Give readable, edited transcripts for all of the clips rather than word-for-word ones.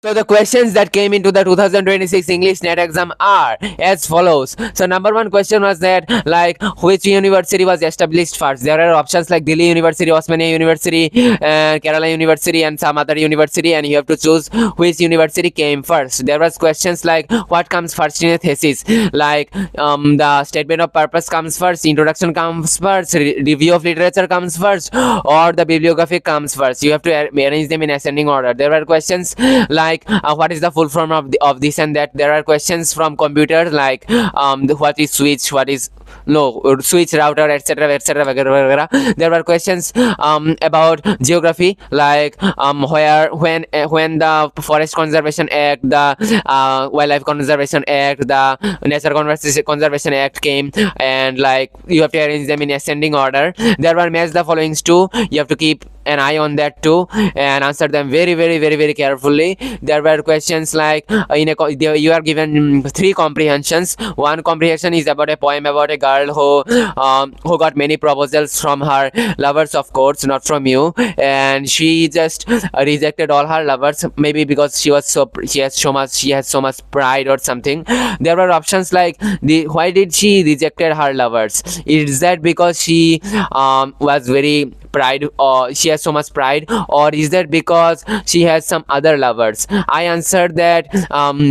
So the questions that came into the 2026 English NET exam are as follows. So number one question was that, like, which university was established first? There are options like Delhi University, Osmania University, Kerala University, and some other university, and you have to choose which university came first. There was questions like, what comes first in a thesis? Like, the statement of purpose comes first, introduction comes first, review of literature comes first, or the bibliography comes first. You have to arrange them in ascending order. There were questions like, what is the full form of this and that. There are questions from computers like, what is switch, what is switch, router, etc, etc. There were questions about geography like, when the Forest Conservation Act, the Wildlife Conservation Act, the Nature Conservation Act came, and like you have to arrange them in ascending order. There were match the followings too. You have to keep an eye on that too and answer them very carefully. There were questions like, you are given three comprehensions. One comprehension is about a poem about a girl who got many proposals from her lovers, of course, not from you, and she just rejected all her lovers, maybe because she has so much pride or something. There were options like, why did she rejected her lovers? Is that because she was very pride, or she has so much pride, or is that because she has some other lovers? I answered that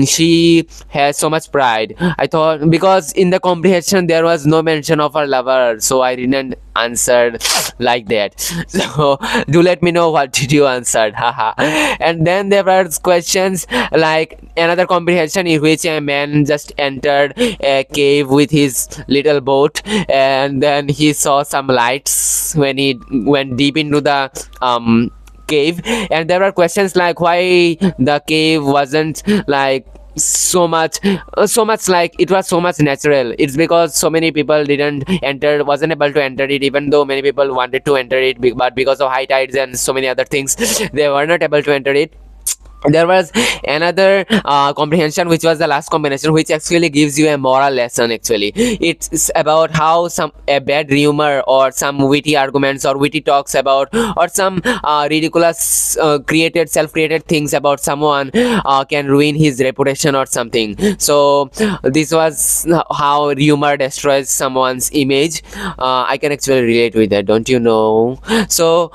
she has so much pride. I thought, because in the comprehension there was no mention of her lover, so I didn't answer like that. So do let me know what did you answer. Haha. And then there were questions like another comprehension in which a man just entered a cave with his little boat, and then he saw some lights when he went deep into the cave. And there were questions like, why the cave wasn't like so much like, it was so much natural. It's because so many people wasn't able to enter it, even though many people wanted to enter it, but because of high tides and so many other things, they were not able to enter it. There was another comprehension, which was the last combination, which actually gives you a moral lesson. Actually, it's about how a bad rumor or some witty arguments or witty talks about, or some ridiculous self-created things about someone can ruin his reputation or something. So this was how rumor destroys someone's image. I can actually relate with that, don't you know? So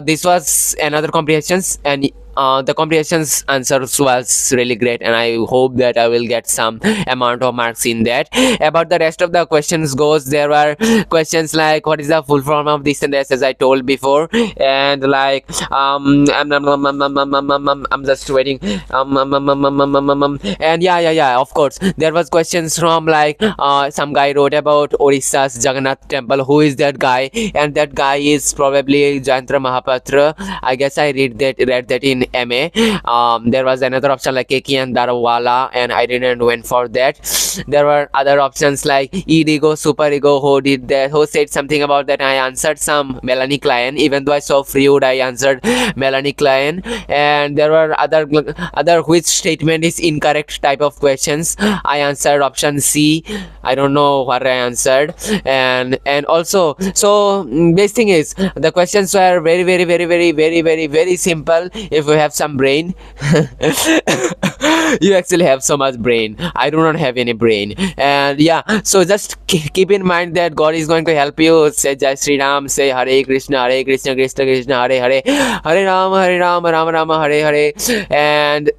this was another comprehensions, and the comprehensions answers was really great, and I hope that I will get some amount of marks in that. About the rest of the questions goes, there were questions like, what is the full form of this and that, as I told before, and like I'm just waiting, and yeah, of course there was questions from like, some guy wrote about Odisha's Jagannath temple. Who is that guy? And that guy is probably Jayantra Mahapatra. I guess I read that in MA. There was another option like Keki and Darawala, and I didn't went for that. There were other options like ego, super ego. Who did that? Who said something about that? I answered some Melanie Klein, even though I saw Freud, I answered Melanie Klein. And there were other which statement is incorrect type of questions. I answered option C. I don't know what I answered. And also, so best thing is the questions were very simple. If you have some brain, you actually have so much brain. I do not have any brain. And yeah, so just keep in mind that God is going to help you. Say Jai Sri Ram, say Hare Krishna, Krishna Krishna, Hare Hare, Hare Ram, Ram Rama, Hare Hare, and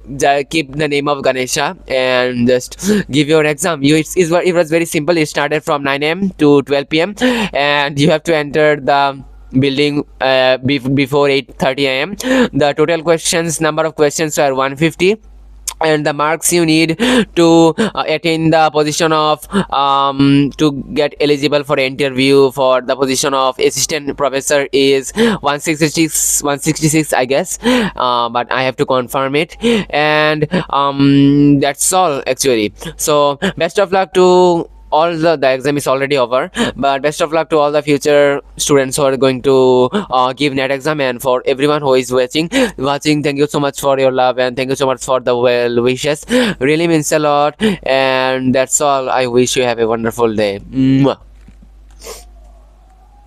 keep the name of Ganesha, and just give your exam. It was very simple. It started from 9 AM to 12 PM, and you have to enter the building before 8:30 AM. The total number of questions are 150, and the marks you need to attain the position of to get eligible for interview for the position of assistant professor is 166 I guess, but I have to confirm it. And that's all actually. So best of luck to all the exam is already over, but best of luck to all the future students who are going to give NET exam, and for everyone who is watching. Thank you so much for your love, and thank you so much for the well wishes. Really means a lot. And that's all. I wish you have a wonderful day. Mwah.